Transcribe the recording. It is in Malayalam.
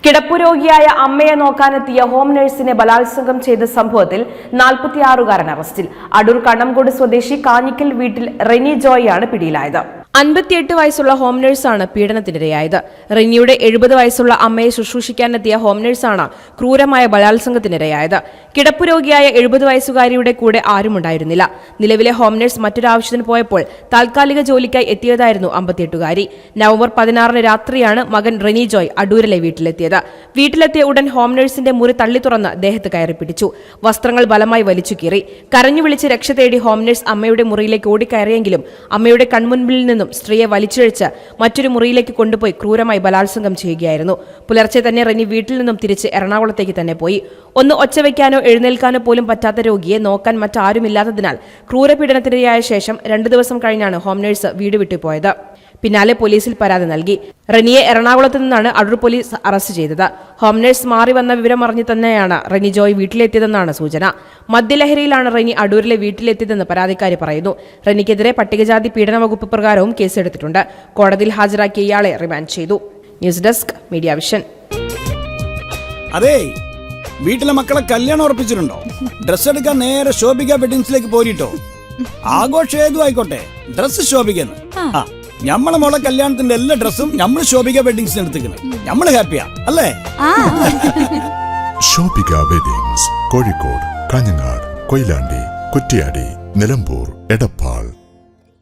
കിടപ്പുരോഗിയായ അമ്മയെ നോക്കാനെത്തിയ ഹോം നഴ്സിനെ ബലാത്സംഗം ചെയ്ത സംഭവത്തിൽ 46-കാരൻ അറസ്റ്റിൽ. അടൂർ കണ്ണംകോട് സ്വദേശി കാഞ്ഞിക്കൽ വീട്ടിൽ റെനി ജോയിയാണ് പിടിയിലായത്. 58 വയസ്സുള്ള ഹോം നഴ്സാണ് പീഡനത്തിനിരയായത്. റെനിയുടെ 70 വയസ്സുള്ള അമ്മയെ ശുശ്രൂഷിക്കാനെത്തിയ ഹോം നഴ്സാണ് ക്രൂരമായ ബലാത്സംഗത്തിനിരയായത്. കിടപ്പുരോഗിയായ 70 വയസ്സുകാരിയുടെ കൂടെ ആരുമുണ്ടായിരുന്നില്ല. നിലവിലെ ഹോം നഴ്സ് മറ്റൊരാവശ്യത്തിന് പോയപ്പോൾ താൽക്കാലിക ജോലിക്കായി എത്തിയതായിരുന്നു 58-കാരി. നവംബർ 16-ന് രാത്രിയാണ് മകൻ റെനി ജോയ് അടൂരിലെ വീട്ടിലെത്തിയത്. വീട്ടിലെത്തിയ ഉടൻ ഹോം നഴ്സിന്റെ മുറി തള്ളി തുറന്ന് ദേഹത്ത് കയറി പിടിച്ചു. വസ്ത്രങ്ങൾ ബലമായി വലിച്ചു കീറി. കരഞ്ഞു വിളിച്ച് രക്ഷ തേടി ഹോം നഴ്സ് അമ്മയുടെ മുറിയിലേക്ക് ഓടിക്കയറിയെങ്കിലും അമ്മയുടെ കൺമുൻപിൽ നിന്നും സ്ത്രീയെ വലിച്ചിഴച്ച് മറ്റൊരു മുറിയിലേക്ക് കൊണ്ടുപോയി ക്രൂരമായി ബലാത്സംഗം ചെയ്യുകയായിരുന്നു. പുലർച്ചെ തന്നെ റെനി വീട്ടിൽ നിന്നും തിരിച്ച് എറണാകുളത്തേക്ക് തന്നെ പോയി. ഒന്ന് ഒച്ചവെക്കാനോ എഴുന്നേൽക്കാനോ പോലും പറ്റാത്ത രോഗിയെ നോക്കാൻ മറ്റാരുമില്ലാത്തതിനാൽ ക്രൂരപീഡനത്തിനിരയായ ശേഷം 2 ദിവസം കഴിഞ്ഞാണ് ഹോം നഴ്സ് വീട് വിട്ടുപോയത്. പിന്നാലെ പോലീസിൽ പരാതി നൽകി. റെനിയെ എറണാകുളത്ത് നിന്നാണ് അടൂർ പോലീസ് അറസ്റ്റ് ചെയ്തത്. ഹോം നഴ്സ് മാറി വന്ന വിവരം അറിഞ്ഞു തന്നെയാണ് റെനി ജോയ് വീട്ടിലെത്തിയതെന്നാണ് സൂചന. മദ്യലഹരിയിലാണ് റെനി അടൂരിലെ വീട്ടിലെത്തിയതെന്ന് പരാതിക്കാരി പറയുന്നു. റെനിക്കെതിരെ പട്ടികജാതി പീഡന വകുപ്പ് പ്രകാരവും കേസെടുത്തിട്ടുണ്ട്. കോടതിയിൽ ഹാജരാക്കിയ ഇയാളെ റിമാൻഡ് ചെയ്തു. News desk media vision. അതെ, വീട്ടിലെ മക്കളെ കല്യാണം ഉറപ്പിച്ചിട്ടുണ്ടോ? ഡ്രസ് എടുക്കാൻ നേരെ ശോഭിക വെഡിങ്സിലേക്ക് പോരിട്ടോ. ആഘോഷം ഏതും ആയിക്കോട്ടെ, ഡ്രസ് ശോഭിക്കുന്നു. നമ്മളെ മോളെ കല്യാണത്തിന്റെ എല്ലാ ഡ്രസ്സും നമ്മൾ ശോഭിക വെഡിങ്സിന് എടുത്തിരിക്കുന്നത്. നമ്മള് ഹാപ്പിയാ അല്ലേ? ശോഭിക വെഡിങ്സ്, കോഴിക്കോട്, കാഞ്ഞങ്ങാട്, കൊയിലാണ്ടി, കുറ്റ്യാടി, നിലമ്പൂർ, എടപ്പാൾ.